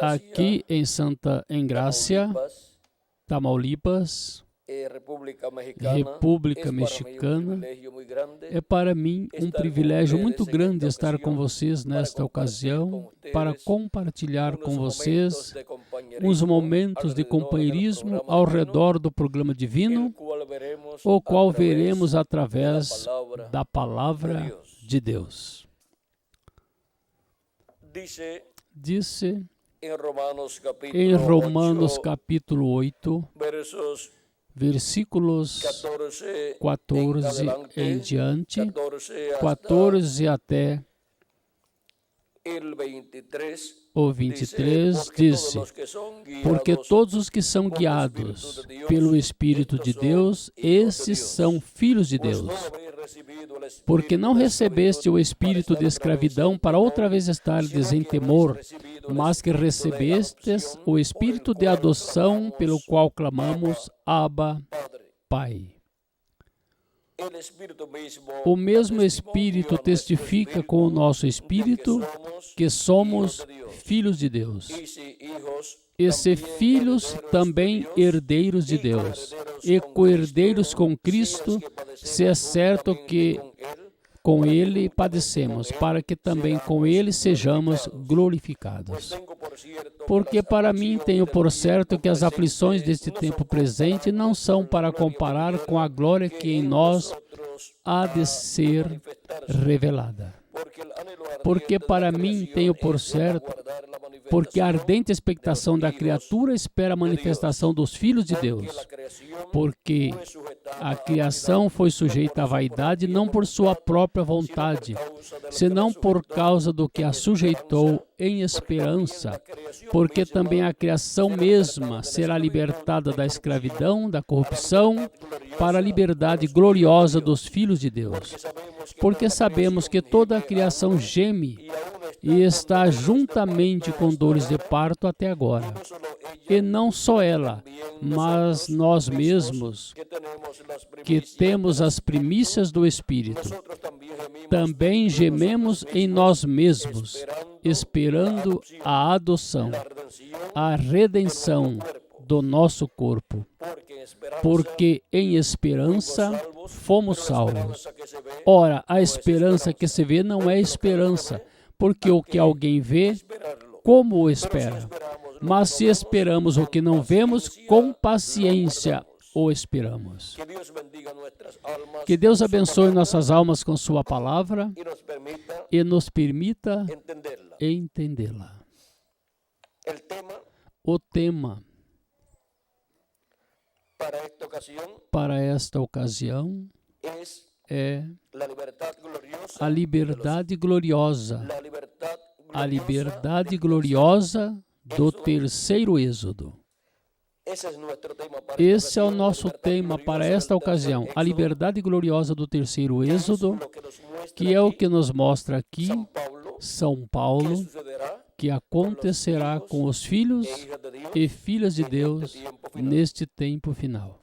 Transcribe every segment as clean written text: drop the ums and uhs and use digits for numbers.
aqui em Santa Engrácia, Tamaulipas, República Mexicana. É para mim um privilégio muito grande estar com vocês nesta ocasião para compartilhar com vocês uns momentos de companheirismo ao redor do programa divino, o qual veremos através da Palavra de Deus. Disse em Romanos capítulo 8, versículos 14 em diante, 14 até o 23, disse: porque todos os que são guiados pelo Espírito de Deus, esses são filhos de Deus. Porque não recebeste o espírito de escravidão para outra vez estardes em temor, mas que recebestes o espírito de adoção, pelo qual clamamos, Abba, Pai. O mesmo Espírito testifica com o nosso espírito que somos filhos de Deus. E se filhos, também herdeiros de Deus, e co-herdeiros com Cristo, se é certo que com Ele padecemos, para que também com Ele sejamos glorificados. Porque para mim tenho por certo que as aflições deste tempo presente não são para comparar com a glória que em nós há de ser revelada. Porque para mim tenho por certo, porque a ardente expectação da criatura espera a manifestação dos filhos de Deus. Porque a criação foi sujeita à vaidade não por sua própria vontade, senão por causa do que a sujeitou em esperança, porque também a criação mesma será libertada da escravidão, da corrupção, para a liberdade gloriosa dos filhos de Deus. Porque sabemos que toda a criação geme e está juntamente com dores de parto até agora. E não só ela, mas nós mesmos, que temos as primícias do Espírito, também gememos em nós mesmos, esperando a adoção, a redenção do nosso corpo. Porque em esperança fomos salvos. Ora, a esperança que se vê não é esperança, porque o que alguém vê, como o espera? Mas se esperamos o que não vemos, com paciência o esperamos. Que Deus abençoe nossas almas com sua palavra e nos permita entendê-la. O tema para esta ocasião é a liberdade gloriosa. A liberdade gloriosa do terceiro êxodo. Esse é o nosso tema para esta ocasião, a liberdade gloriosa do terceiro êxodo, que é o que nos mostra aqui São Paulo, que acontecerá com os filhos e filhas de Deus neste tempo final.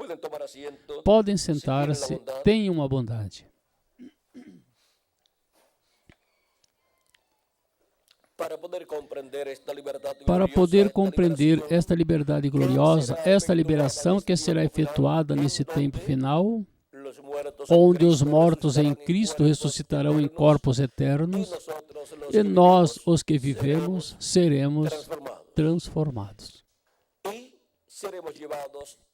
Podem sentar-se, tenham a bondade. Para poder compreender esta liberdade gloriosa, esta liberação que será efetuada nesse tempo final, onde os mortos em Cristo ressuscitarão em corpos eternos, e nós, os que vivemos, seremos transformados.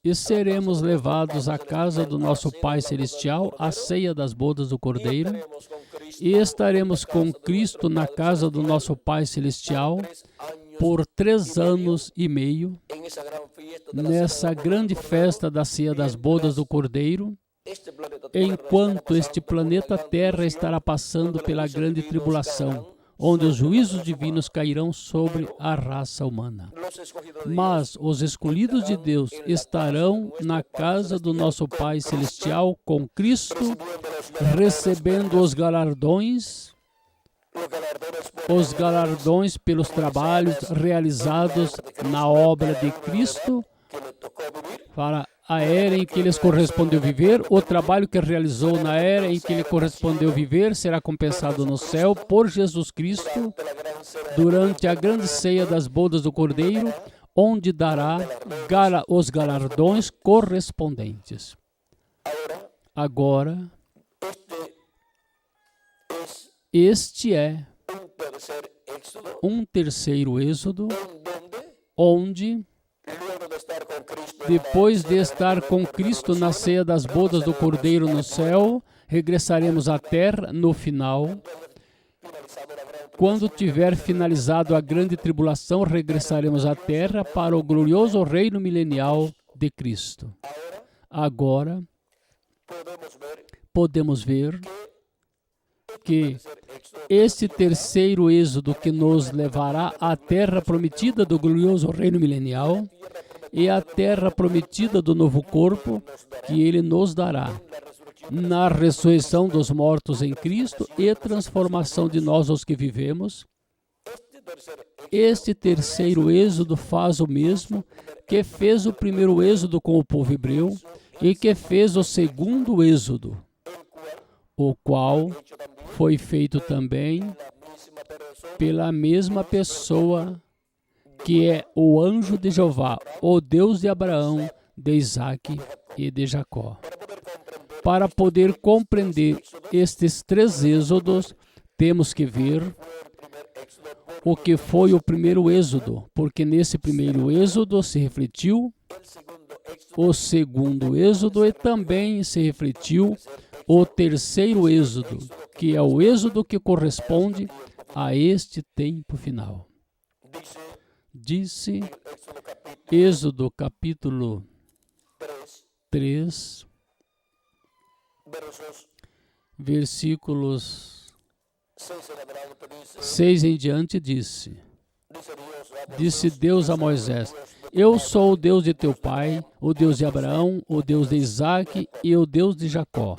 E seremos levados à casa do nosso Pai Celestial, à ceia das bodas do Cordeiro, e estaremos com Cristo na casa do nosso Pai Celestial por 3 anos e meio, nessa grande festa da ceia das bodas do Cordeiro, enquanto este planeta Terra estará passando pela grande tribulação, onde os juízos divinos cairão sobre a raça humana. Mas os escolhidos de Deus estarão na casa do nosso Pai Celestial com Cristo, recebendo os galardões pelos trabalhos realizados na obra de Cristo para a era em que lhes correspondeu viver, o trabalho que realizou na era em que lhe correspondeu viver será compensado no céu por Jesus Cristo durante a grande ceia das bodas do Cordeiro, onde dará os galardões correspondentes. Agora, este é um terceiro êxodo, onde, depois de estar com Cristo na ceia das bodas do Cordeiro no céu, regressaremos à terra no final. Quando tiver finalizado a grande tribulação, regressaremos à terra para o glorioso reino milenial de Cristo. Agora, podemos ver que este terceiro êxodo que nos levará à terra prometida do glorioso reino milenial e à terra prometida do novo corpo que ele nos dará na ressurreição dos mortos em Cristo e transformação de nós os que vivemos. Este terceiro êxodo faz o mesmo que fez o primeiro êxodo com o povo hebreu e que fez o segundo êxodo, o qual foi feito também pela mesma pessoa que é o anjo de Jeová, o Deus de Abraão, de Isaque e de Jacó. Para poder compreender estes três êxodos, temos que ver o que foi o primeiro êxodo, porque nesse primeiro êxodo se refletiu o segundo êxodo e também se refletiu o terceiro êxodo, que é o êxodo que corresponde a este tempo final. Disse Êxodo capítulo 3, versículos 6 em diante, disse Deus a Moisés: Eu sou o Deus de teu pai, o Deus de Abraão, o Deus de Isaque e o Deus de Jacó.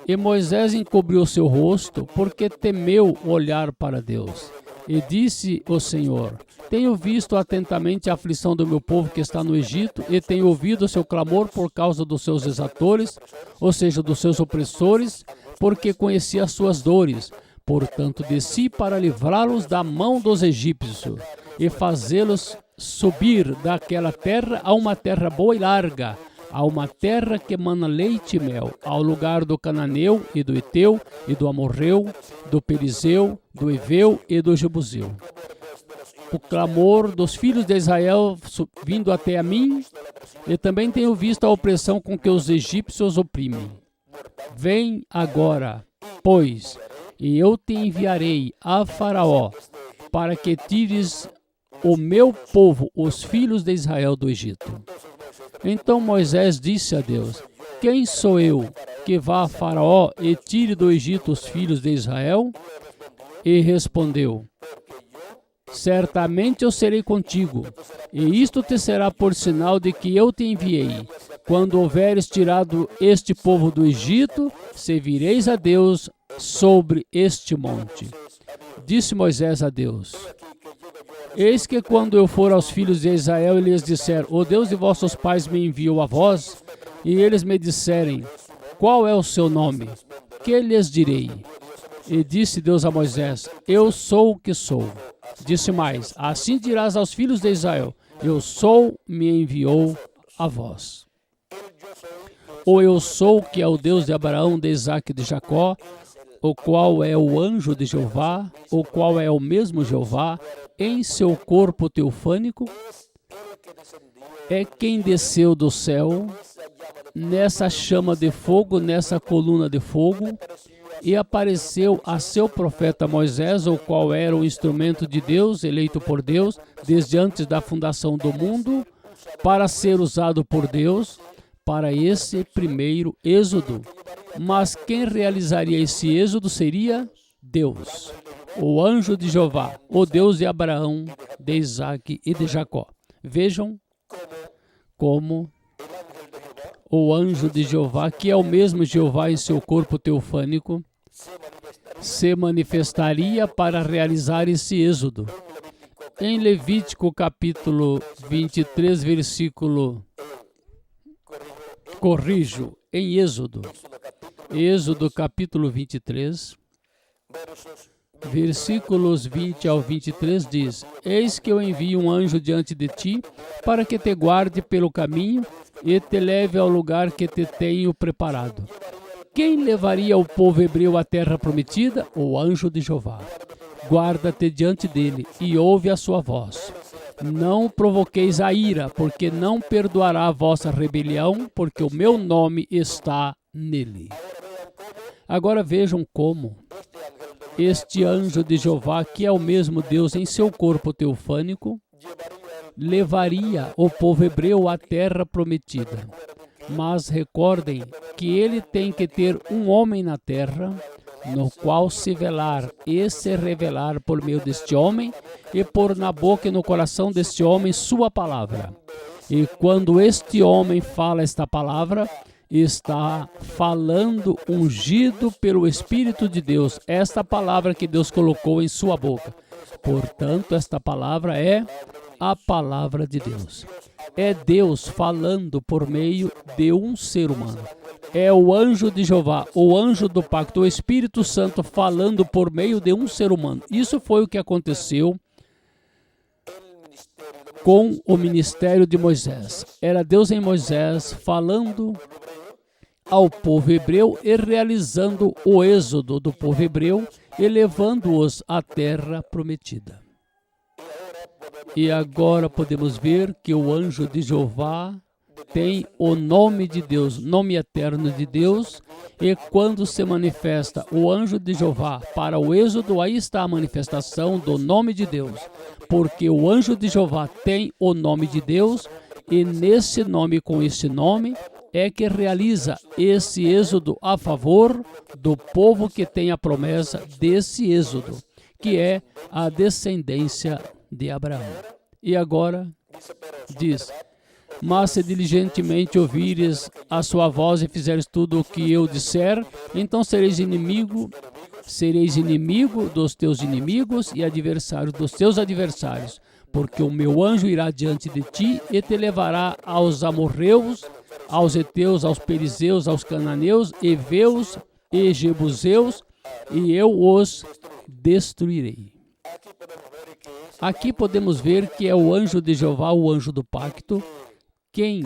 E Moisés encobriu seu rosto, porque temeu olhar para Deus. E disse o Senhor: Tenho visto atentamente a aflição do meu povo que está no Egito, e tenho ouvido o seu clamor por causa dos seus exatores, ou seja, dos seus opressores, porque conheci as suas dores. Portanto, desci para livrá-los da mão dos egípcios e fazê-los subir daquela terra a uma terra boa e larga, a uma terra que mana leite e mel, ao lugar do cananeu e do eteu e do amorreu, do perizeu, do eveu e do jebuseu. O clamor dos filhos de Israel vindo até a mim, e também tenho visto a opressão com que os egípcios oprimem. Vem agora, pois, e eu te enviarei a Faraó, para que tires o meu povo, os filhos de Israel, do Egito. Então Moisés disse a Deus: Quem sou eu que vá a Faraó e tire do Egito os filhos de Israel? E respondeu: Certamente eu serei contigo, e isto te será por sinal de que eu te enviei. Quando houveres tirado este povo do Egito, servireis a Deus sobre este monte. Disse Moisés a Deus: Eis que quando eu for aos filhos de Israel e lhes disser: O Deus de vossos pais me enviou a vós, e eles me disserem: Qual é o seu nome? Que lhes direi? E disse Deus a Moisés: Eu sou o que sou. Disse mais: Assim dirás aos filhos de Israel: Eu sou, me enviou a vós. O eu sou, que é o Deus de Abraão, de Isaque e de Jacó, o qual é o anjo de Jeová, o qual é o mesmo Jeová, em seu corpo teofânico, é quem desceu do céu, nessa chama de fogo, nessa coluna de fogo, e apareceu a seu profeta Moisés, o qual era o instrumento de Deus, eleito por Deus, desde antes da fundação do mundo, para ser usado por Deus, para esse primeiro êxodo. Mas quem realizaria esse êxodo seria Deus, o anjo de Jeová, o Deus de Abraão, de Isaque e de Jacó. Vejam como o anjo de Jeová, que é o mesmo Jeová em seu corpo teofânico, se manifestaria para realizar esse êxodo. Em Levítico capítulo 23, versículo Corrijo, em Êxodo. Êxodo capítulo 23, versículos 20 ao 23 diz: Eis que eu envio um anjo diante de ti, para que te guarde pelo caminho e te leve ao lugar que te tenho preparado. Quem levaria o povo hebreu à terra prometida? O anjo de Jeová. Guarda-te diante dele e ouve a sua voz. Não provoqueis a ira, porque não perdoará a vossa rebelião, porque o meu nome está nele. Agora vejam como este anjo de Jeová, que é o mesmo Deus em seu corpo teofânico, levaria o povo hebreu à terra prometida. Mas recordem que ele tem que ter um homem na terra, no qual se velar e se revelar por meio deste homem, e pôr na boca e no coração deste homem sua palavra. E quando este homem fala esta palavra, está falando ungido pelo Espírito de Deus, esta palavra que Deus colocou em sua boca. Portanto, esta palavra é a palavra de Deus. É Deus falando por meio de um ser humano. É o anjo de Jeová, o anjo do pacto, o Espírito Santo falando por meio de um ser humano. Isso foi o que aconteceu com o ministério de Moisés. Era Deus em Moisés falando ao povo hebreu e realizando o êxodo do povo hebreu e levando-os à terra prometida. E agora podemos ver que o anjo de Jeová tem o nome de Deus, nome eterno de Deus, e quando se manifesta o anjo de Jeová para o êxodo, aí está a manifestação do nome de Deus, porque o anjo de Jeová tem o nome de Deus, e nesse nome, com esse nome, é que realiza esse êxodo a favor do povo que tem a promessa desse êxodo, que é a descendência de Abraão. E agora diz: mas se diligentemente ouvires a sua voz e fizeres tudo o que eu disser, então sereis inimigo dos teus inimigos e adversário dos teus adversários, porque o meu anjo irá diante de ti e te levará aos amorreus, aos heteus, aos perizeus, aos cananeus, heveus e jebuseus, e eu os destruirei. Aqui podemos ver que é o anjo de Jeová, o anjo do pacto, quem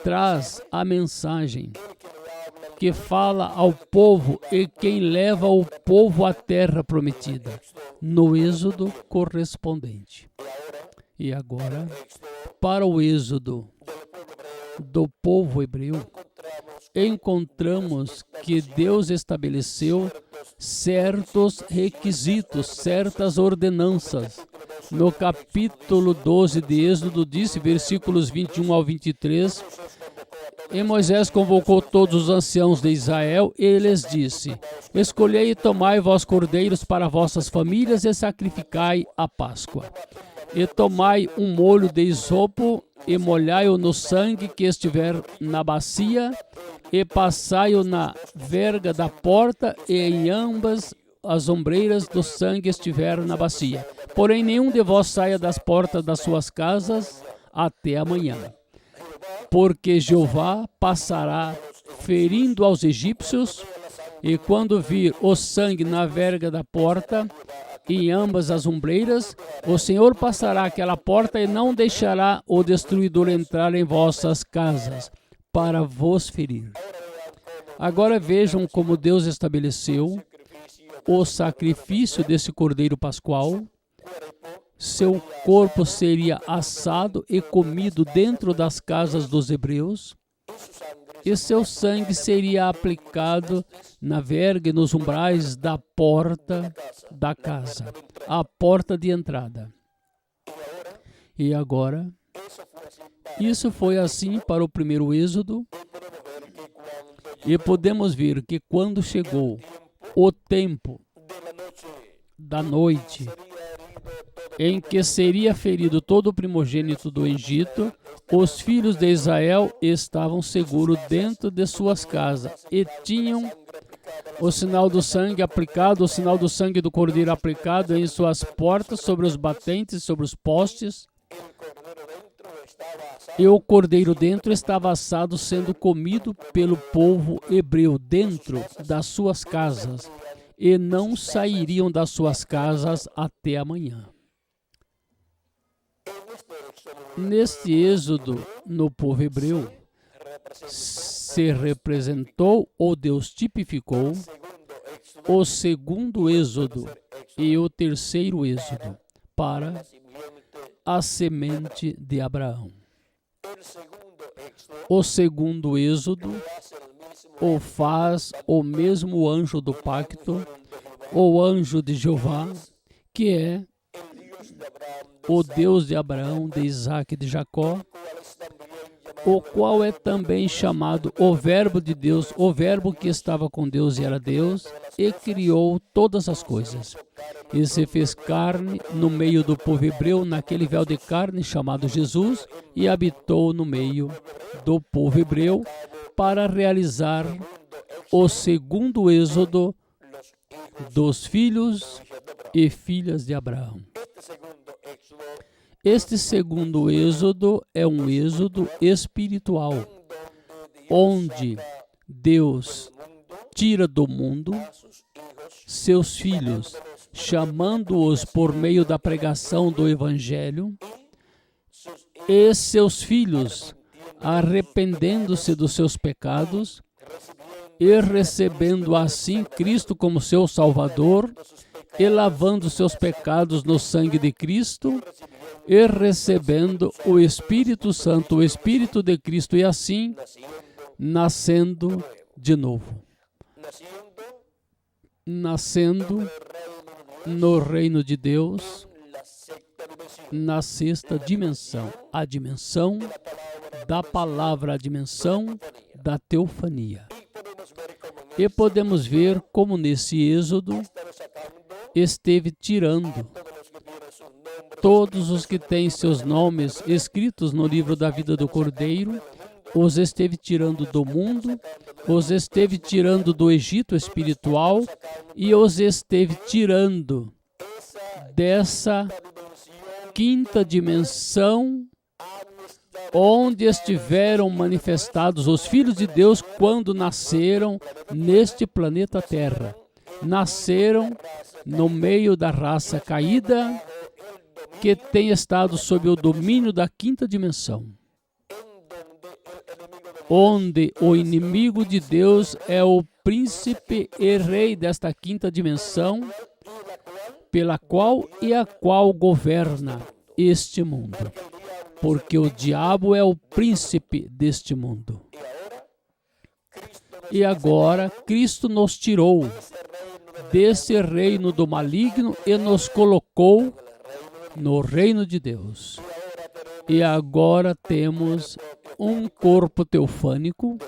traz a mensagem, que fala ao povo e quem leva o povo à terra prometida, no êxodo correspondente. E agora, para o êxodo do povo hebreu, encontramos que Deus estabeleceu certos requisitos, certas ordenanças. No capítulo 12 de Êxodo, disse, versículos 21 ao 23, e Moisés convocou todos os anciãos de Israel e lhes disse: escolhei e tomai vós cordeiros para vossas famílias e sacrificai a Páscoa. E tomai um molho de isopo e molhai-o no sangue que estiver na bacia e passai-o na verga da porta e em ambas as ombreiras do sangue estiver na bacia. Porém, nenhum de vós saia das portas das suas casas até amanhã. Porque Jeová passará ferindo aos egípcios, e quando vir o sangue na verga da porta e em ambas as ombreiras, o Senhor passará aquela porta e não deixará o destruidor entrar em vossas casas para vos ferir. Agora vejam como Deus estabeleceu o sacrifício desse cordeiro pascual. Seu corpo seria assado e comido dentro das casas dos hebreus, e seu sangue seria aplicado na verga e nos umbrais da porta da casa, a porta de entrada. E agora, isso foi assim para o primeiro êxodo, e podemos ver que quando chegou o tempo da noite, em que seria ferido todo o primogênito do Egito, os filhos de Israel estavam seguros dentro de suas casas e tinham o sinal do sangue aplicado, o sinal do sangue do cordeiro aplicado em suas portas, sobre os batentes, sobre os postes. E o cordeiro dentro estava assado, sendo comido pelo povo hebreu dentro das suas casas, e não sairiam das suas casas até amanhã. Neste êxodo, no povo hebreu, se representou ou Deus tipificou o segundo êxodo e o terceiro êxodo para a semente de Abraão. O segundo êxodo o faz o mesmo anjo do pacto, o anjo de Jeová, que é o Deus de Abraão, de Isaac e de Jacó, o qual é também chamado o Verbo de Deus, o Verbo que estava com Deus e era Deus, e criou todas as coisas. E se fez carne no meio do povo hebreu, naquele véu de carne chamado Jesus, e habitou no meio do povo hebreu para realizar o segundo êxodo dos filhos e filhas de Abraão. Este segundo êxodo é um êxodo espiritual, onde Deus tira do mundo seus filhos, chamando-os por meio da pregação do Evangelho, e seus filhos, arrependendo-se dos seus pecados e recebendo assim Cristo como seu Salvador, e lavando seus pecados no sangue de Cristo, e recebendo o Espírito Santo, o Espírito de Cristo, e assim nascendo de novo. Nascendo no reino de Deus, na sexta dimensão, a dimensão da palavra, a dimensão da teofania. E podemos ver como nesse êxodo esteve tirando todos os que têm seus nomes escritos no livro da vida do Cordeiro, os esteve tirando do mundo, os esteve tirando do Egito espiritual e os esteve tirando dessa quinta dimensão onde estiveram manifestados os filhos de Deus quando nasceram neste planeta Terra. Nasceram no meio da raça caída que tem estado sob o domínio da quinta dimensão, onde o inimigo de Deus é o príncipe e rei desta quinta dimensão, pela qual e a qual governa este mundo, porque o diabo é o príncipe deste mundo. E agora Cristo nos tirou desse reino do maligno e nos colocou no reino de Deus. E agora temos um corpo teofânico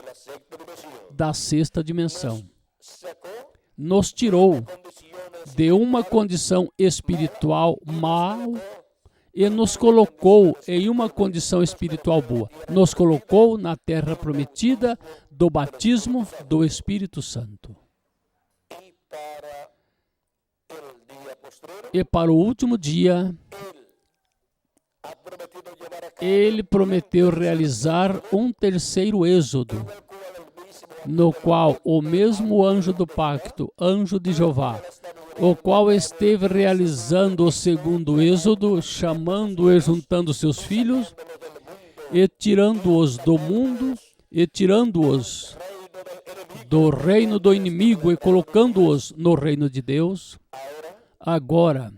da sexta dimensão. Nos tirou de uma condição espiritual mal e nos colocou em uma condição espiritual boa. Nos colocou na terra prometida do batismo do Espírito Santo. E para o último dia, ele prometeu realizar um terceiro êxodo, no qual o mesmo anjo do pacto, anjo de Jeová, o qual esteve realizando o segundo êxodo, chamando e juntando seus filhos, e tirando-os do mundo, e tirando-os do reino do inimigo, e colocando-os no reino de Deus. Agora,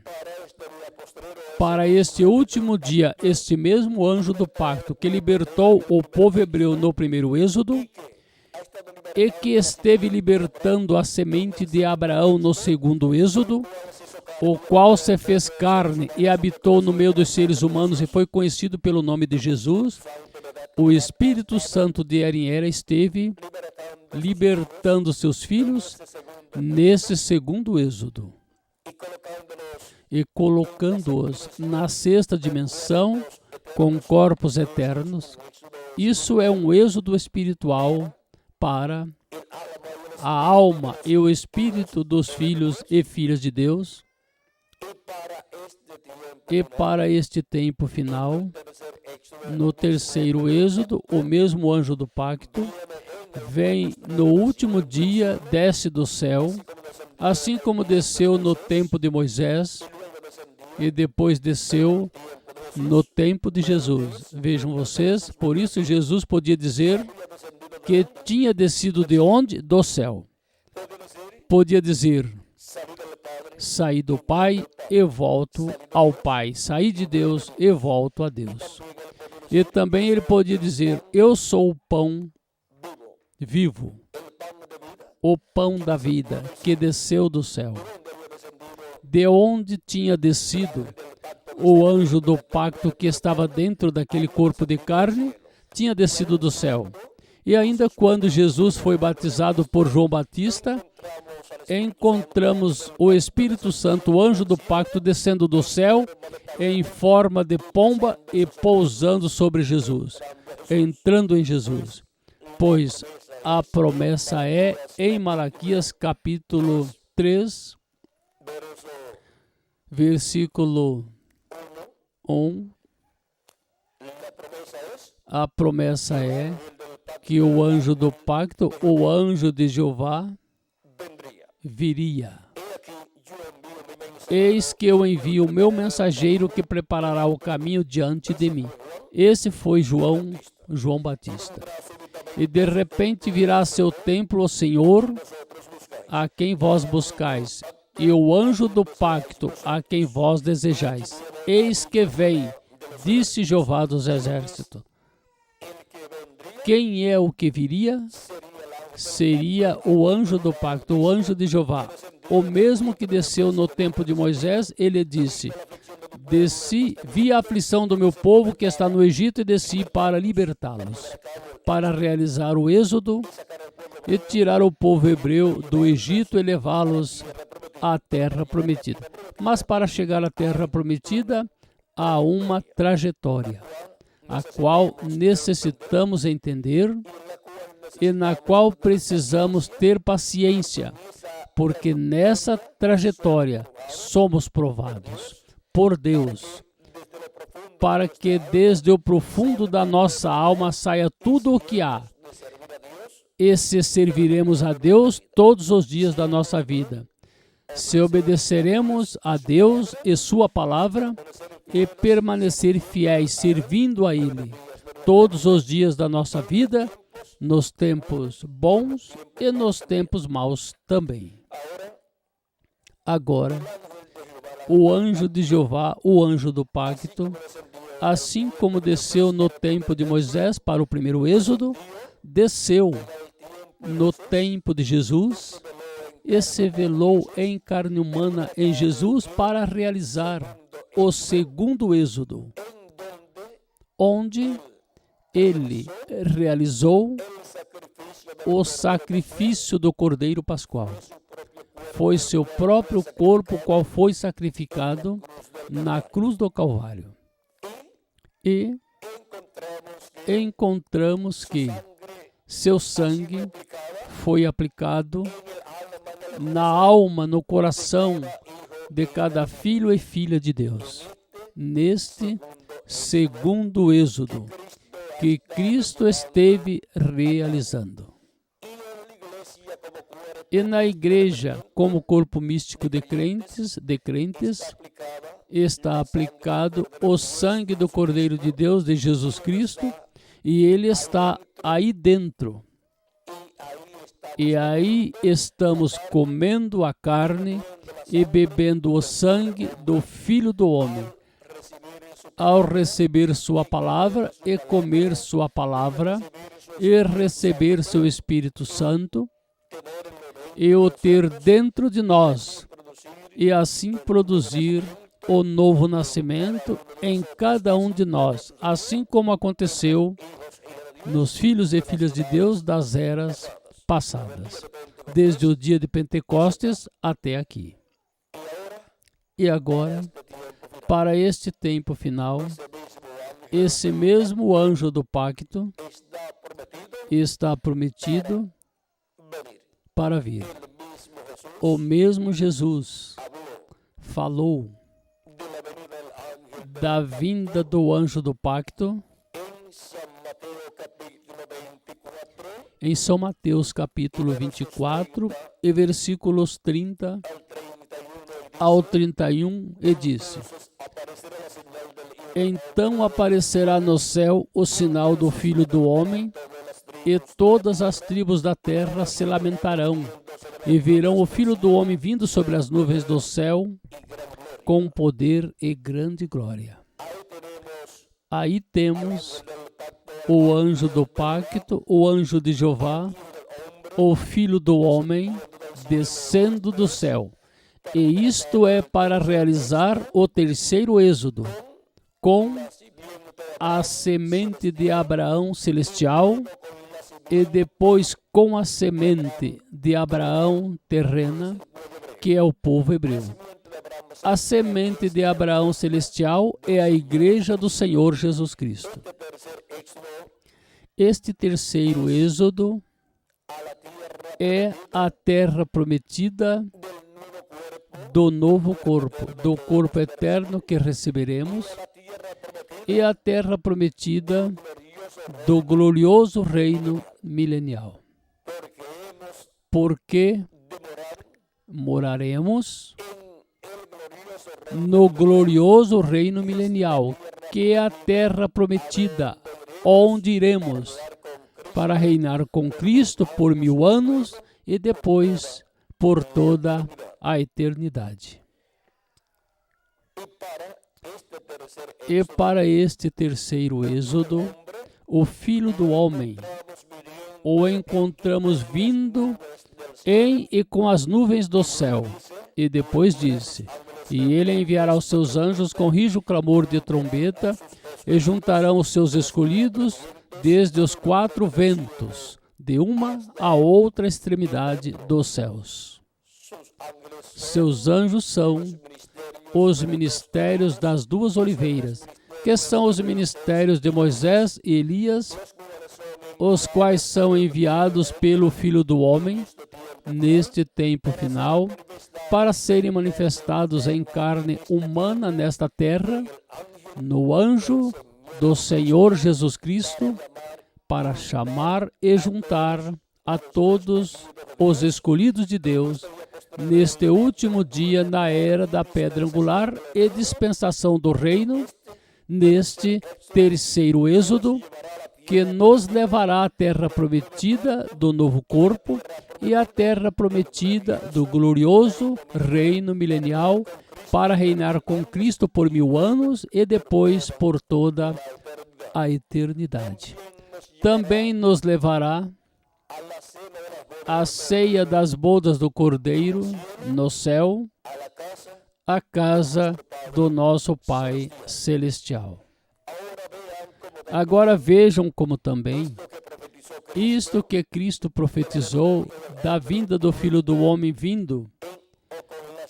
para este último dia, este mesmo anjo do pacto que libertou o povo hebreu no primeiro êxodo e que esteve libertando a semente de Abraão no segundo êxodo, o qual se fez carne e habitou no meio dos seres humanos e foi conhecido pelo nome de Jesus, o Espírito Santo de era em era esteve libertando seus filhos nesse segundo êxodo e colocando-os na sexta dimensão com corpos eternos. Isso é um êxodo espiritual para a alma e o espírito dos filhos e filhas de Deus. E para este tempo final, No terceiro êxodo, o mesmo anjo do pacto vem no último dia, desce do céu, assim como desceu no tempo de Moisés e depois desceu no tempo de Jesus. Vejam vocês, por isso Jesus podia dizer que tinha descido de onde? Do céu. Podia dizer, saí do Pai e volto ao Pai. Saí de Deus e volto a Deus. E também ele podia dizer, eu sou o pão vivo, o pão da vida que desceu do céu. De onde tinha descido o anjo do pacto que estava dentro daquele corpo de carne? Tinha descido do céu. E ainda quando Jesus foi batizado por João Batista, encontramos o Espírito Santo, o anjo do pacto, descendo do céu em forma de pomba e pousando sobre Jesus, entrando em Jesus. Pois a promessa é em Malaquias capítulo 3, versículo 1. A promessa é que o anjo do pacto, o anjo de Jeová, viria. Eis que eu envio o meu mensageiro que preparará o caminho diante de mim. Esse foi João Batista. E de repente virá a seu templo o Senhor, a quem vós buscais, e o anjo do pacto, a quem vós desejais. Eis que vem, disse Jeová dos exércitos. Quem é o que viria? Seria o anjo do pacto, o anjo de Jeová. O mesmo que desceu no tempo de Moisés, ele disse, desci, vi a aflição do meu povo que está no Egito e desci para libertá-los, para realizar o êxodo e tirar o povo hebreu do Egito e levá-los à terra prometida. Mas para chegar à terra prometida, há uma trajetória, a qual necessitamos entender e na qual precisamos ter paciência, porque nessa trajetória somos provados por Deus, para que desde o profundo da nossa alma saia tudo o que há, e se serviremos a Deus todos os dias da nossa vida. Se obedeceremos a Deus e sua palavra e permanecer fiéis servindo a Ele todos os dias da nossa vida, nos tempos bons e nos tempos maus também. Agora, o anjo de Jeová, o anjo do pacto, assim como desceu no tempo de Moisés para o primeiro êxodo, desceu no tempo de Jesus e se velou em carne humana em Jesus para realizar o segundo êxodo, onde ele realizou o sacrifício do Cordeiro Pascual. Foi seu próprio corpo qual foi sacrificado na cruz do Calvário. E encontramos que seu sangue foi aplicado na alma, no coração de cada filho e filha de Deus. Neste segundo êxodo que Cristo esteve realizando. E na igreja, como corpo místico de crentes, está aplicado o sangue do Cordeiro de Deus, de Jesus Cristo, e ele está aí dentro. E aí estamos comendo a carne e bebendo o sangue do Filho do Homem. Ao receber sua palavra e comer sua palavra e receber seu Espírito Santo e o ter dentro de nós e assim produzir o novo nascimento em cada um de nós, assim como aconteceu nos filhos e filhas de Deus das eras passadas, desde o dia de Pentecostes até aqui. E agora, para este tempo final, esse mesmo anjo do pacto está prometido para vir. O mesmo Jesus falou da vinda do anjo do pacto em São Mateus capítulo 24 e versículos 30 ao 31, e disse: Então aparecerá no céu o sinal do Filho do Homem, e todas as tribos da terra se lamentarão, e verão o Filho do Homem vindo sobre as nuvens do céu, com poder e grande glória. Aí temos o anjo do pacto, o anjo de Jeová, o Filho do Homem, descendo do céu. E isto é para realizar o terceiro êxodo, com a semente de Abraão celestial e depois com a semente de Abraão terrena, que é o povo hebreu. A semente de Abraão celestial é a igreja do Senhor Jesus Cristo. Este terceiro êxodo é a terra prometida do novo corpo, do corpo eterno que receberemos, e a terra prometida do glorioso reino milenial. Porque moraremos no glorioso reino milenial, que é a terra prometida, onde iremos para reinar com Cristo por 1000 anos e depois por toda a eternidade. E para este terceiro êxodo, o Filho do Homem o encontramos vindo em e com as nuvens do céu. E depois disse: E ele enviará os seus anjos com rijo clamor de trombeta, e juntarão os seus escolhidos desde os 4 ventos, de uma a outra extremidade dos céus. Seus anjos são os ministérios das 2 oliveiras, que são os ministérios de Moisés e Elias, os quais são enviados pelo Filho do Homem neste tempo final, para serem manifestados em carne humana nesta terra, no anjo do Senhor Jesus Cristo, para chamar e juntar a todos os escolhidos de Deus neste último dia na era da pedra angular e dispensação do reino, neste terceiro êxodo, que nos levará à terra prometida do novo corpo e à terra prometida do glorioso reino milenial, para reinar com Cristo por 1000 anos e depois por toda a eternidade. Também nos levará à ceia das bodas do Cordeiro no céu, a casa do nosso Pai Celestial. Agora vejam como também isto que Cristo profetizou da vinda do Filho do Homem vindo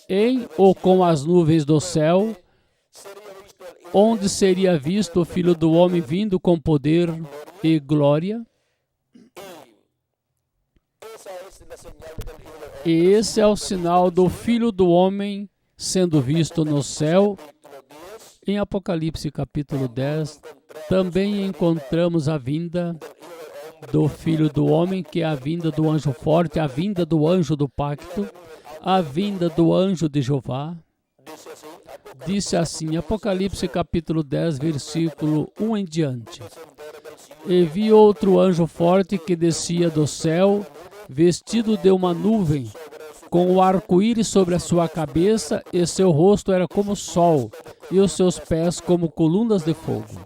em ou com as nuvens do céu, onde seria visto o Filho do Homem vindo com poder e glória. E esse é o sinal do Filho do Homem sendo visto no céu. Em Apocalipse capítulo 10, também encontramos a vinda do Filho do Homem, que é a vinda do anjo forte, a vinda do anjo do pacto, a vinda do anjo de Jeová. Disse assim, Apocalipse capítulo 10, versículo 1 em diante: E vi outro anjo forte que descia do céu, vestido de uma nuvem, com o arco-íris sobre a sua cabeça, e seu rosto era como o sol, e os seus pés como colunas de fogo.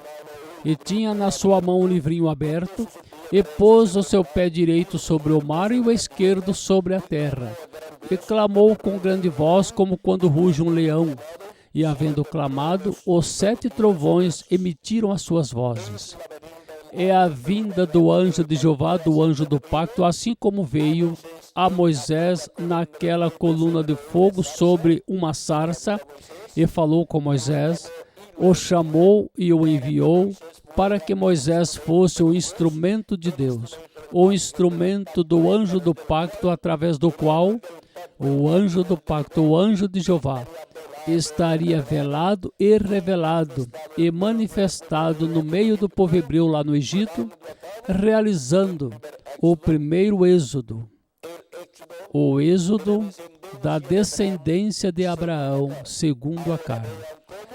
E tinha na sua mão um livrinho aberto, e pôs o seu pé direito sobre o mar e o esquerdo sobre a terra. E clamou com grande voz, como quando ruge um leão. E havendo clamado, os 7 trovões emitiram as suas vozes. É a vinda do anjo de Jeová, do anjo do pacto, assim como veio a Moisés naquela coluna de fogo sobre uma sarça, e falou com Moisés, o chamou e o enviou, para que Moisés fosse o instrumento de Deus, o instrumento do anjo do pacto, através do qual o anjo do pacto, o anjo de Jeová, estaria velado e revelado e manifestado no meio do povo hebreu lá no Egito, realizando o primeiro êxodo, o êxodo da descendência de Abraão, segundo a carne.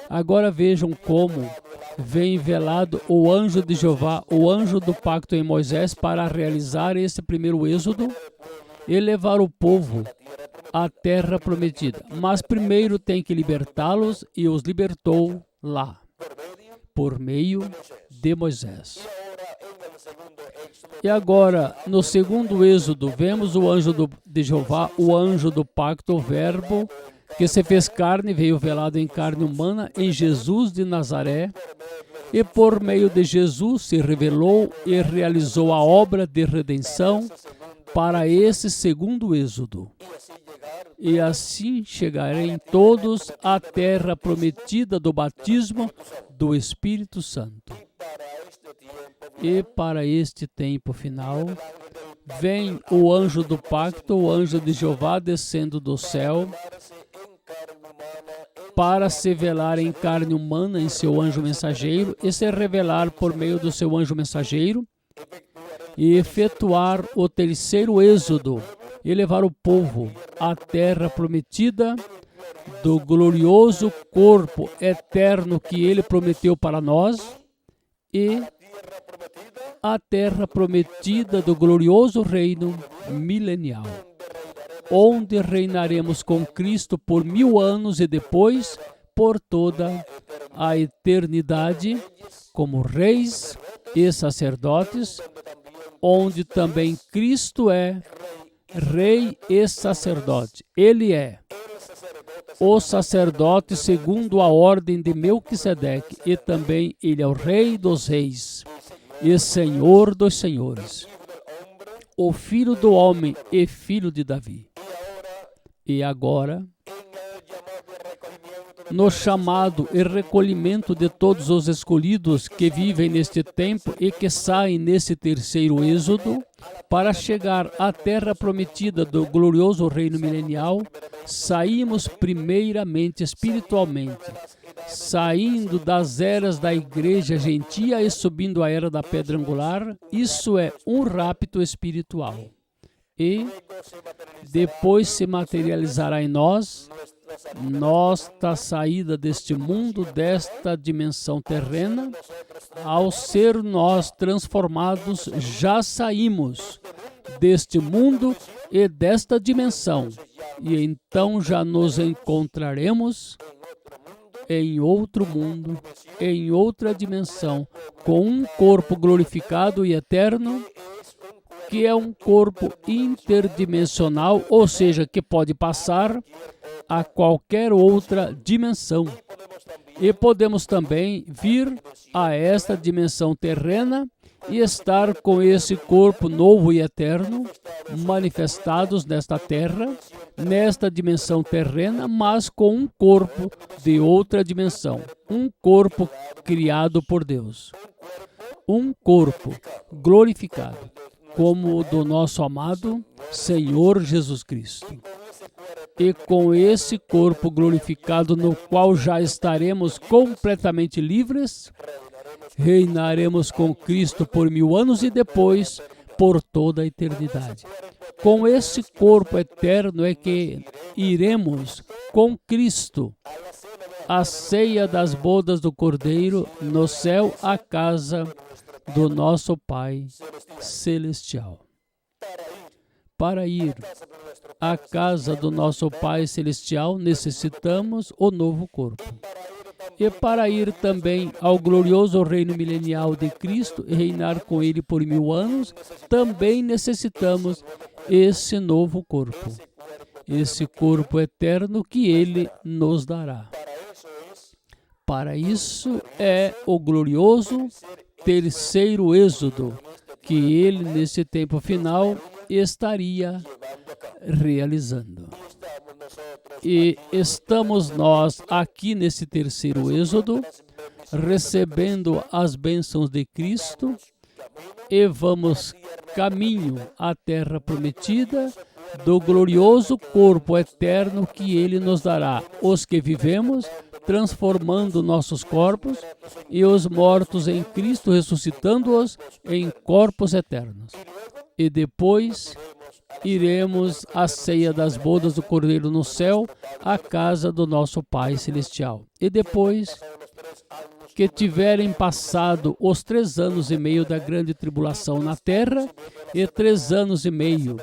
Agora vejam como vem velado o anjo de Jeová, o anjo do pacto em Moisés, para realizar esse primeiro êxodo e levar o povo à terra prometida. Mas primeiro tem que libertá-los, e os libertou lá, por meio de Moisés. E agora, no segundo êxodo, vemos o anjo de Jeová, o anjo do pacto, o verbo que se fez carne, veio velado em carne humana em Jesus de Nazaré, e por meio de Jesus se revelou e realizou a obra de redenção para esse segundo êxodo. E assim chegarem todos à terra prometida do batismo do Espírito Santo. E para este tempo final, vem o anjo do pacto, o anjo de Jeová, descendo do céu, para se velar em carne humana em seu anjo mensageiro, e se revelar por meio do seu anjo mensageiro, e efetuar o terceiro êxodo, e levar o povo à terra prometida do glorioso corpo eterno que ele prometeu para nós, e a terra prometida do glorioso reino milenial, onde reinaremos com Cristo por 1000 anos e depois por toda a eternidade, como reis e sacerdotes, onde também Cristo é rei e sacerdote. Ele é o sacerdote segundo a ordem de Melquisedeque, e também ele é o rei dos reis e senhor dos senhores, o filho do homem e filho de Davi. E agora, no chamado e recolhimento de todos os escolhidos que vivem neste tempo e que saem nesse terceiro êxodo, para chegar à terra prometida do glorioso reino milenial, saímos primeiramente espiritualmente, saindo das eras da igreja gentia e subindo à era da pedra angular. Isso é um rapto espiritual. E depois se materializará em nós, nossa saída deste mundo, desta dimensão terrena. Ao ser nós transformados, já saímos deste mundo e desta dimensão, e então já nos encontraremos em outro mundo, em outra dimensão, com um corpo glorificado e eterno, que é um corpo interdimensional, ou seja, que pode passar a qualquer outra dimensão. E podemos também vir a esta dimensão terrena e estar com esse corpo novo e eterno, manifestados nesta terra, nesta dimensão terrena, mas com um corpo de outra dimensão, um corpo criado por Deus, um corpo glorificado, como o do nosso amado Senhor Jesus Cristo. E com esse corpo glorificado, no qual já estaremos completamente livres, reinaremos com Cristo por 1000 anos e depois por toda a eternidade. Com esse corpo eterno é que iremos com Cristo à ceia das bodas do Cordeiro no céu, à casa do nosso Pai Celestial. Para ir à casa do nosso Pai Celestial, necessitamos o novo corpo. E para ir também ao glorioso reino milenial de Cristo e reinar com Ele por 1000 anos, também necessitamos esse novo corpo, esse corpo eterno que Ele nos dará. Para isso é o glorioso terceiro êxodo que Ele, nesse tempo final, estaria realizando. E estamos nós aqui nesse terceiro êxodo, recebendo as bênçãos de Cristo, e vamos caminho à terra prometida do glorioso corpo eterno que Ele nos dará. Os que vivemos transformando nossos corpos, e os mortos em Cristo ressuscitando-os em corpos eternos. E depois iremos à ceia das bodas do Cordeiro no céu, à casa do nosso Pai Celestial. E depois que tiverem passado os 3 anos e meio da grande tribulação na terra e 3 anos e meio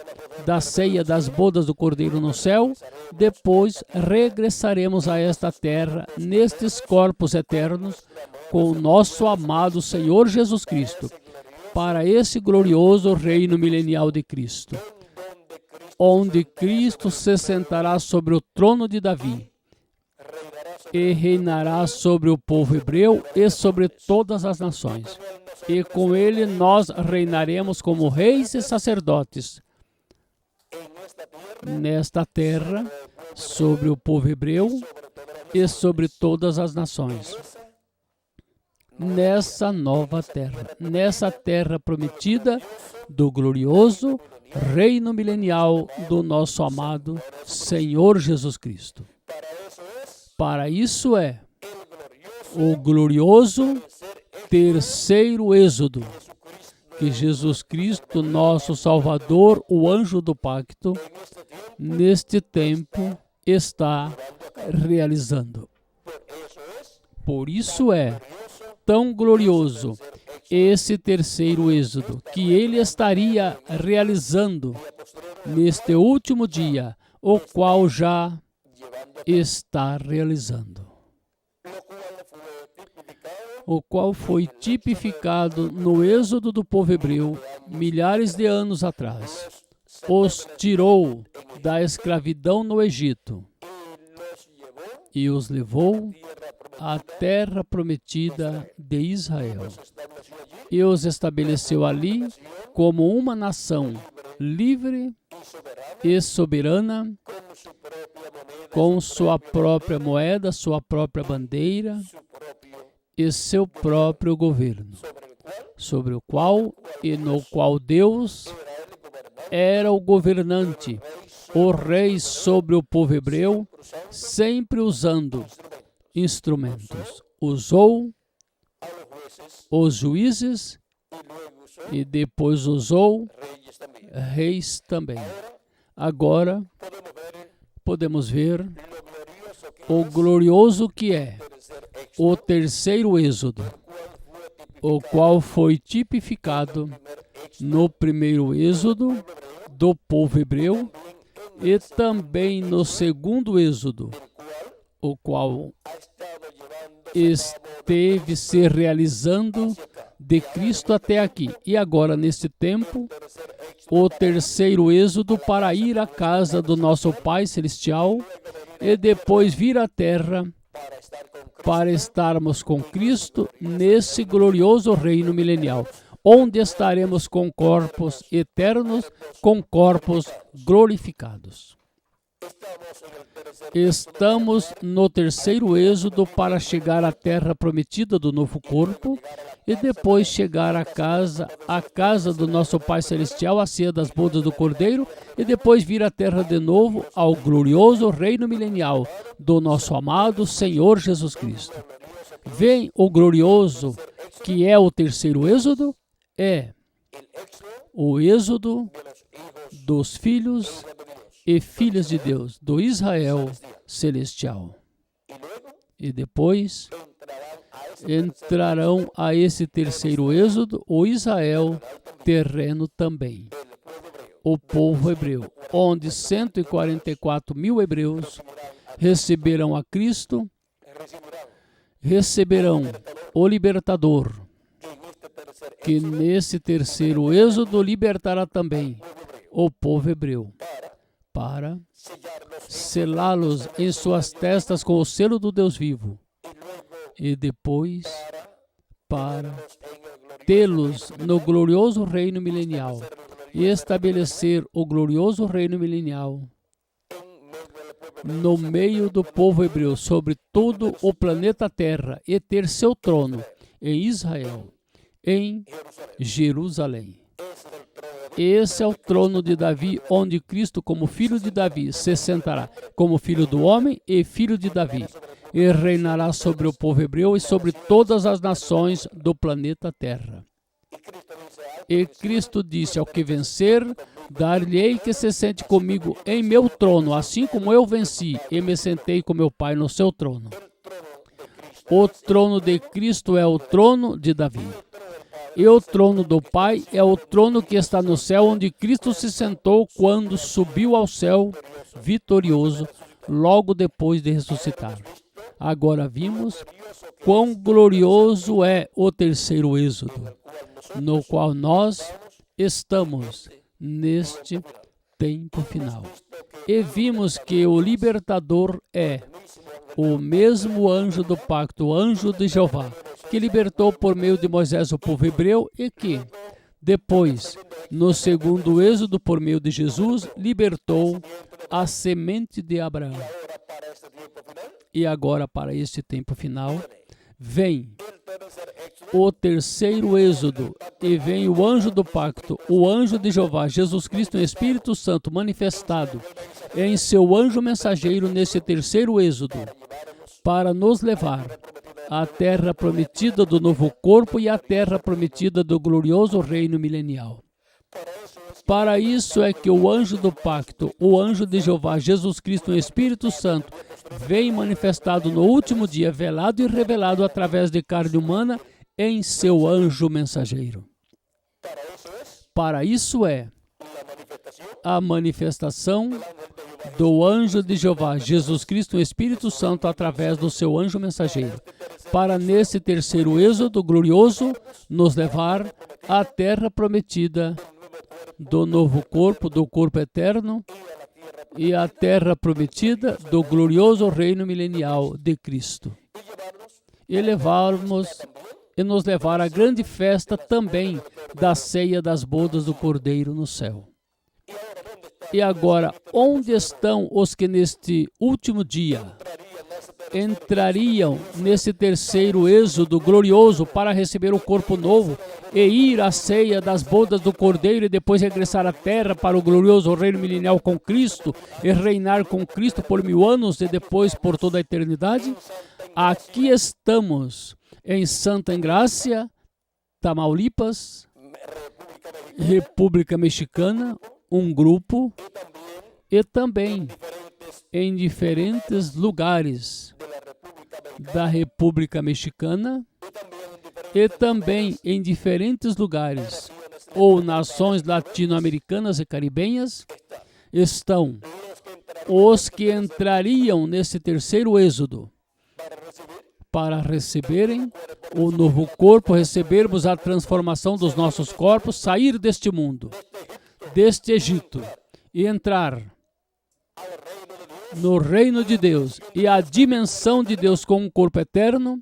da ceia das bodas do Cordeiro no céu, depois regressaremos a esta terra nestes corpos eternos com o nosso amado Senhor Jesus Cristo, para esse glorioso reino milenial de Cristo, onde Cristo se sentará sobre o trono de Davi e reinará sobre o povo hebreu e sobre todas as nações. E com ele nós reinaremos como reis e sacerdotes nesta terra, sobre o povo hebreu e sobre todas as nações. Nessa nova terra, nessa terra prometida do glorioso reino milenial do nosso amado Senhor Jesus Cristo. Para isso é o glorioso terceiro êxodo que Jesus Cristo, nosso Salvador, o anjo do pacto, neste tempo está realizando. Por isso é tão glorioso esse terceiro êxodo que ele estaria realizando neste último dia, o qual já está realizando, o qual foi tipificado no êxodo do povo hebreu milhares de anos atrás. Os tirou da escravidão no Egito e os levou à terra prometida de Israel e os estabeleceu ali como uma nação livre e soberana, com sua própria moeda, sua própria bandeira e seu próprio governo, sobre o qual e no qual Deus era o governante, o rei sobre o povo hebreu, sempre usando instrumentos. Usou os juízes e depois usou reis também. Agora podemos ver o glorioso que é o terceiro êxodo, o qual foi tipificado no primeiro êxodo do povo hebreu e também no segundo êxodo, o qual esteve se realizando de Cristo até aqui. E agora, neste tempo, o terceiro êxodo para ir à casa do nosso Pai Celestial e depois vir à terra para estarmos com Cristo nesse glorioso reino milenial, onde estaremos com corpos eternos, com corpos glorificados. Estamos no terceiro êxodo para chegar à terra prometida do novo corpo e depois chegar à casa do nosso Pai Celestial, a ceia das bodas do Cordeiro, e depois vir à terra de novo ao glorioso reino milenial do nosso amado Senhor Jesus Cristo. Vem o glorioso que é o terceiro êxodo, é o êxodo dos filhos e filhas de Deus, do Israel celestial. E depois entrarão a esse terceiro êxodo o Israel terreno também, o povo hebreu, onde 144 mil hebreus receberão a Cristo, receberão o libertador, que nesse terceiro êxodo libertará também o povo hebreu, para selá-los em suas testas com o selo do Deus vivo, e depois para tê-los no glorioso reino milenial e estabelecer o glorioso reino milenial no meio do povo hebreu, sobre todo o planeta Terra, e ter seu trono em Israel, em Jerusalém. Esse é o trono de Davi, onde Cristo, como filho de Davi, se sentará, como filho do homem e filho de Davi, e reinará sobre o povo hebreu e sobre todas as nações do planeta Terra. E Cristo disse: ao que vencer, dar-lhe-ei que se sente comigo em meu trono, assim como eu venci e me sentei com meu Pai no seu trono. O trono de Cristo é o trono de Davi. E o trono do Pai é o trono que está no céu, onde Cristo se sentou quando subiu ao céu vitorioso, logo depois de ressuscitar. Agora vimos quão glorioso é o terceiro êxodo, no qual nós estamos neste tempo final. E vimos que o libertador é o mesmo anjo do pacto, o anjo de Jeová, que libertou por meio de Moisés o povo hebreu e que, depois, no segundo êxodo, por meio de Jesus, libertou a semente de Abraão. E agora, para este tempo final, vem o terceiro êxodo e vem o anjo do pacto, o anjo de Jeová, Jesus Cristo, o Espírito Santo, manifestado em seu anjo mensageiro nesse terceiro êxodo, para nos levar à terra prometida do novo corpo e à terra prometida do glorioso reino milenial. Para isso é que o anjo do pacto, o anjo de Jeová, Jesus Cristo, o Espírito Santo, vem manifestado no último dia, velado e revelado através de carne humana em seu anjo mensageiro. Para isso é a manifestação do anjo de Jeová, Jesus Cristo, o Espírito Santo, através do seu anjo mensageiro, para nesse terceiro êxodo glorioso nos levar à terra prometida do novo corpo, do corpo eterno, e à terra prometida do glorioso reino milenial de Cristo. E nos levar à grande festa também da ceia das bodas do Cordeiro no céu. E agora, onde estão os que neste último dia entrariam nesse terceiro êxodo glorioso para receber o corpo novo e ir à ceia das bodas do Cordeiro e depois regressar à terra para o glorioso reino milenial com Cristo e reinar com Cristo por 1000 anos e depois por toda a eternidade? Aqui estamos em Santa Engrácia, Tamaulipas, República Mexicana, um grupo, e também em diferentes lugares da República Mexicana e também em diferentes lugares ou nações latino-americanas e caribenhas estão os que entrariam nesse terceiro êxodo para receberem o novo corpo, recebermos a transformação dos nossos corpos, sair deste mundo, deste Egito e entrar no reino de Deus e a dimensão de Deus com um corpo eterno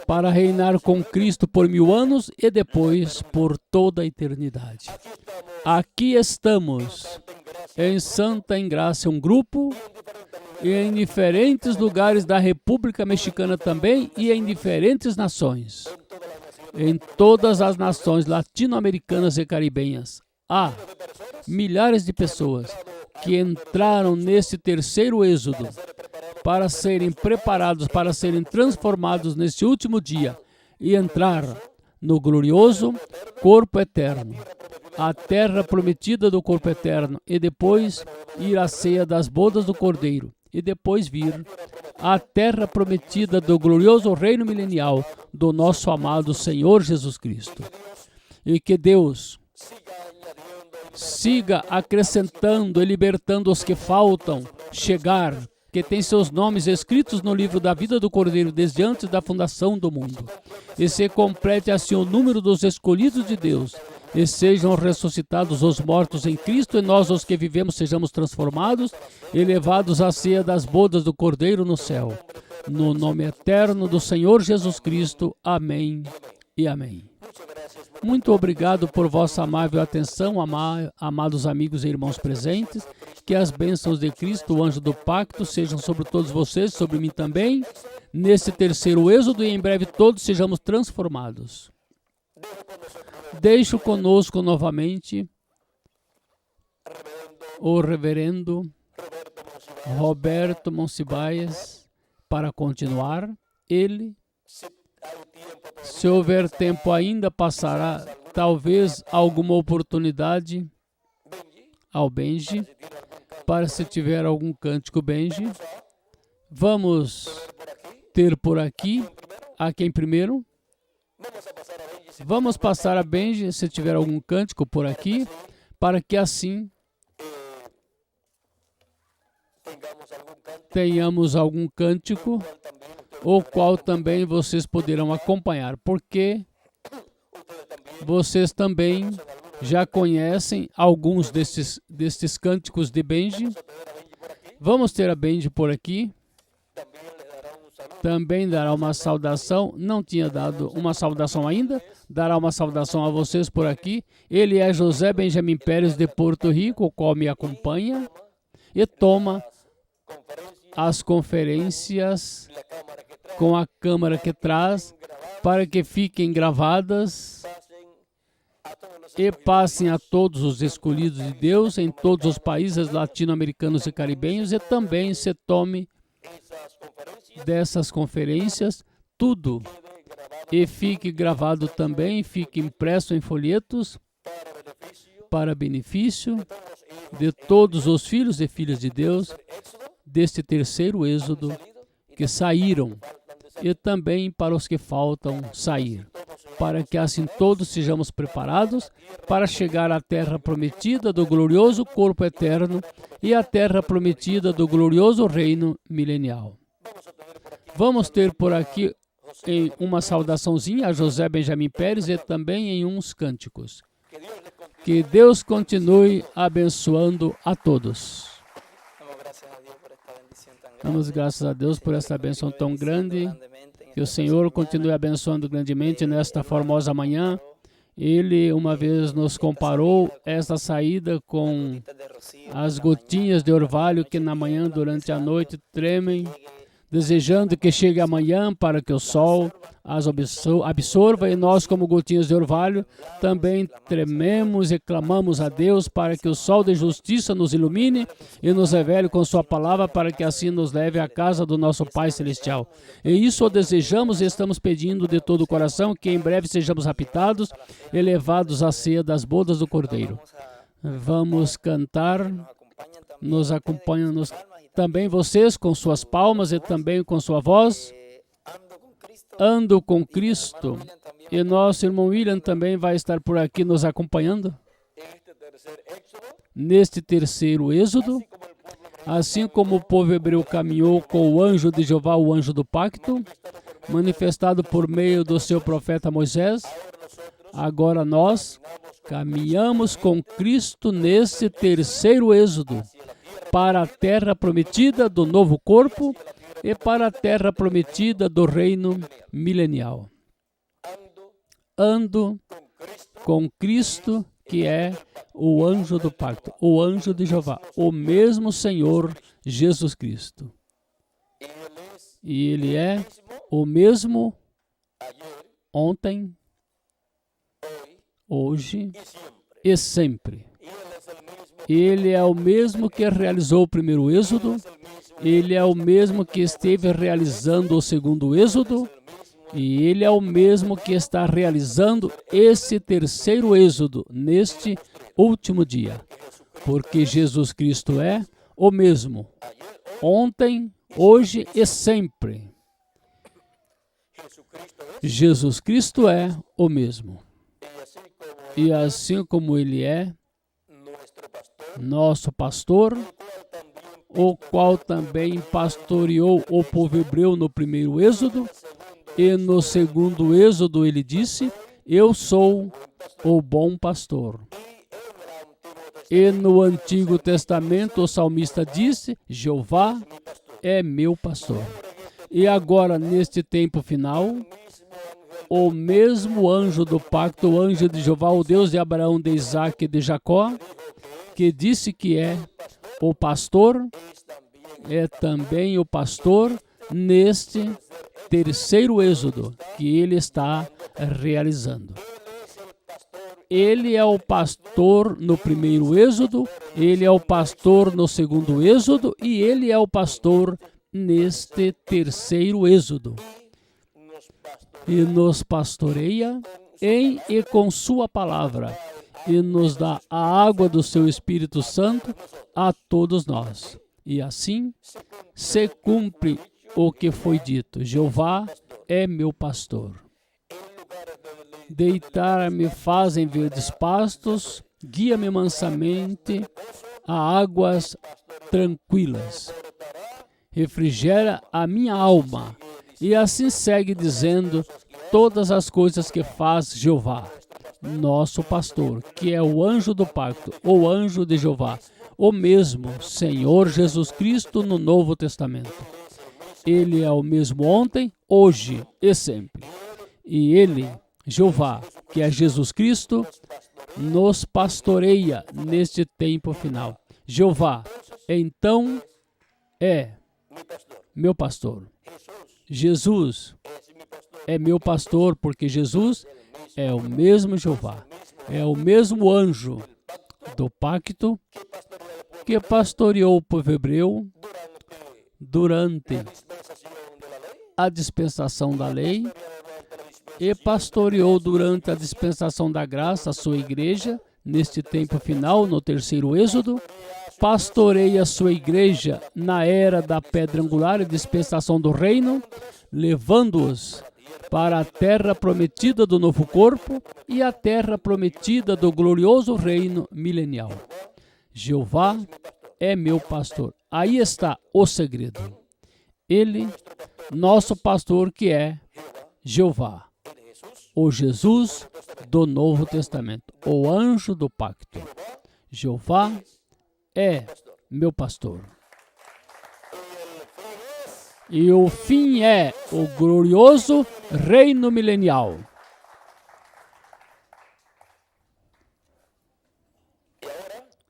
para reinar com Cristo por 1000 anos e depois por toda a eternidade. Aqui estamos em Santa Engrácia, um grupo, e em diferentes lugares da República Mexicana também e em diferentes nações. Em todas as nações latino-americanas e caribenhas há milhares de pessoas que entraram nesse terceiro êxodo para serem preparados, para serem transformados nesse último dia e entrar no glorioso corpo eterno, a terra prometida do corpo eterno, e depois ir à ceia das bodas do Cordeiro, e depois vir à terra prometida do glorioso reino milenial do nosso amado Senhor Jesus Cristo. E que Deus siga acrescentando e libertando os que faltam chegar, que tem seus nomes escritos no livro da vida do Cordeiro desde antes da fundação do mundo. E se complete assim o número dos escolhidos de Deus, e sejam ressuscitados os mortos em Cristo, e nós, os que vivemos, sejamos transformados e levados à ceia das bodas do Cordeiro no céu. No nome eterno do Senhor Jesus Cristo. Amém e amém. Muito obrigado por vossa amável atenção, amados amigos e irmãos presentes. Que as bênçãos de Cristo, o anjo do pacto, sejam sobre todos vocês, sobre mim também, nesse terceiro êxodo, e em breve todos sejamos transformados. Deixo conosco novamente o reverendo Roberto Monsiváis para continuar. Ele, se houver tempo ainda, passará talvez alguma oportunidade ao Benji, para se tiver algum cântico Benji. Vamos ter por aqui, a quem primeiro? Vamos passar a Benji, se tiver algum cântico por aqui, para que assim tenhamos algum cântico, o qual também vocês poderão acompanhar, porque vocês também já conhecem alguns destes cânticos de Benji. Vamos ter a Benji por aqui. Também dará uma saudação, não tinha dado uma saudação ainda, dará uma saudação a vocês por aqui. Ele é José Benjamin Pérez de Porto Rico, o qual me acompanha e toma as conferências com a câmera que traz para que fiquem gravadas e passem a todos os escolhidos de Deus em todos os países latino-americanos e caribenhos, e também se tome dessas conferências tudo e fique gravado também, fique impresso em folhetos para benefício de todos os filhos e filhas de Deus deste terceiro êxodo que saíram, e também para os que faltam sair, para que assim todos sejamos preparados para chegar à terra prometida do glorioso corpo eterno e à terra prometida do glorioso reino milenial. Vamos ter por aqui em uma saudaçãozinha a José Benjamin Pérez e também em uns cânticos. Que Deus continue abençoando a todos. Damos graças a Deus por essa bênção tão grande. Que o Senhor continue abençoando grandemente nesta formosa manhã. Ele uma vez nos comparou esta saída com as gotinhas de orvalho que na manhã, durante a noite, tremem, desejando que chegue amanhã para que o sol as absorva, e nós, como gotinhas de orvalho, também trememos e clamamos a Deus para que o sol de justiça nos ilumine e nos revele com sua palavra, para que assim nos leve à casa do nosso Pai Celestial. E isso o desejamos e estamos pedindo de todo o coração, que em breve sejamos raptados e levados à ceia das bodas do Cordeiro. Vamos cantar, nos acompanham também vocês com suas palmas e também com sua voz. Ando com Cristo. E nosso irmão William também vai estar por aqui nos acompanhando neste terceiro êxodo. Assim como o povo hebreu caminhou com o anjo de Jeová, o anjo do pacto, manifestado por meio do seu profeta Moisés, agora nós caminhamos com Cristo nesse terceiro êxodo para a terra prometida do novo corpo e para a terra prometida do reino milenial. Ando com Cristo, que é o anjo do pacto, o anjo de Jeová, o mesmo Senhor Jesus Cristo. E Ele é o mesmo ontem, hoje e sempre. Ele é o mesmo que realizou o primeiro êxodo, Ele é o mesmo que esteve realizando o segundo êxodo, e Ele é o mesmo que está realizando esse terceiro êxodo neste último dia. Porque Jesus Cristo é o mesmo, ontem, hoje e sempre. Jesus Cristo é o mesmo. E assim como Ele é nosso pastor, o qual também pastoreou o povo hebreu no primeiro êxodo, e no segundo êxodo ele disse: eu sou o bom pastor. E no Antigo Testamento o salmista disse: Jeová é meu pastor. E agora, neste tempo final, o mesmo anjo do pacto, o anjo de Jeová, o Deus de Abraão, de Isaac e de Jacó, que disse que é o pastor, é também o pastor neste terceiro êxodo que ele está realizando. Ele é o pastor no primeiro êxodo, ele é o pastor no segundo êxodo e ele é o pastor neste terceiro êxodo. E nos pastoreia em e com sua palavra e nos dá a água do seu Espírito Santo a todos nós. E assim se cumpre o que foi dito: Jeová é meu pastor. Deitar-me fazem verdes pastos, guia-me mansamente a águas tranquilas. Refrigera a minha alma. E assim segue dizendo todas as coisas que faz Jeová, nosso pastor, que é o anjo do pacto, o anjo de Jeová, o mesmo Senhor Jesus Cristo no Novo Testamento. Ele é o mesmo ontem, hoje e sempre. E ele, Jeová, que é Jesus Cristo, nos pastoreia neste tempo final. Jeová, então, é meu pastor. Jesus é meu pastor, porque Jesus é o mesmo Jeová, é o mesmo anjo do pacto que pastoreou o povo hebreu durante a dispensação da lei e pastoreou durante a dispensação da graça a sua igreja neste tempo final, no terceiro êxodo. Pastoreia a sua igreja na era da pedra angular e dispensação do reino, levando-os para a terra prometida do novo corpo e a terra prometida do glorioso reino milenial. Jeová é meu pastor. Aí está o segredo. Ele, nosso pastor, que é Jeová, o Jesus do Novo Testamento, o anjo do pacto. Jeová é meu pastor. E o fim é o glorioso reino milenial.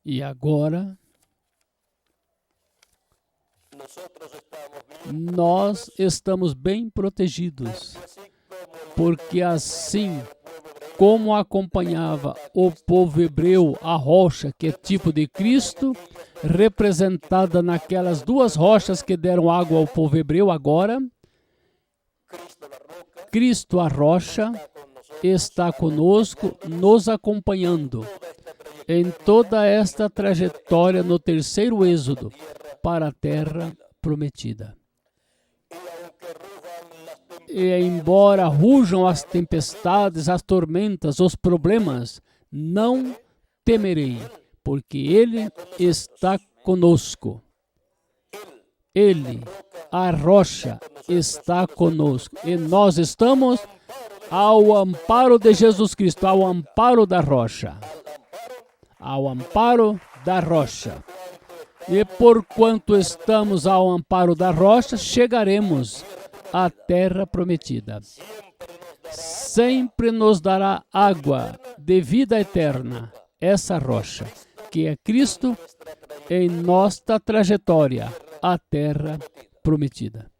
E agora, nós estamos bem protegidos, porque assim como acompanhava o povo hebreu a rocha, que é tipo de Cristo, representada naquelas duas rochas que deram água ao povo hebreu, agora, Cristo, a rocha, está conosco, nos acompanhando em toda esta trajetória no terceiro êxodo para a terra prometida. E embora rujam as tempestades, as tormentas, os problemas, não temerei, porque Ele está conosco. Ele, a rocha, está conosco. E nós estamos ao amparo de Jesus Cristo, ao amparo da rocha. Ao amparo da rocha. E porquanto estamos ao amparo da rocha, chegaremos à terra prometida. Sempre nos dará água de vida eterna, essa rocha, que é Cristo, em nossa trajetória à terra prometida.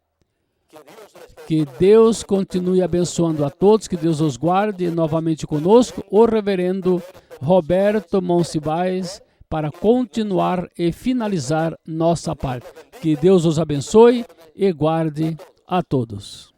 Que Deus continue abençoando a todos, que Deus os guarde. Novamente conosco, o reverendo Roberto Monsiváis, para continuar e finalizar nossa parte. Que Deus os abençoe e guarde a todos.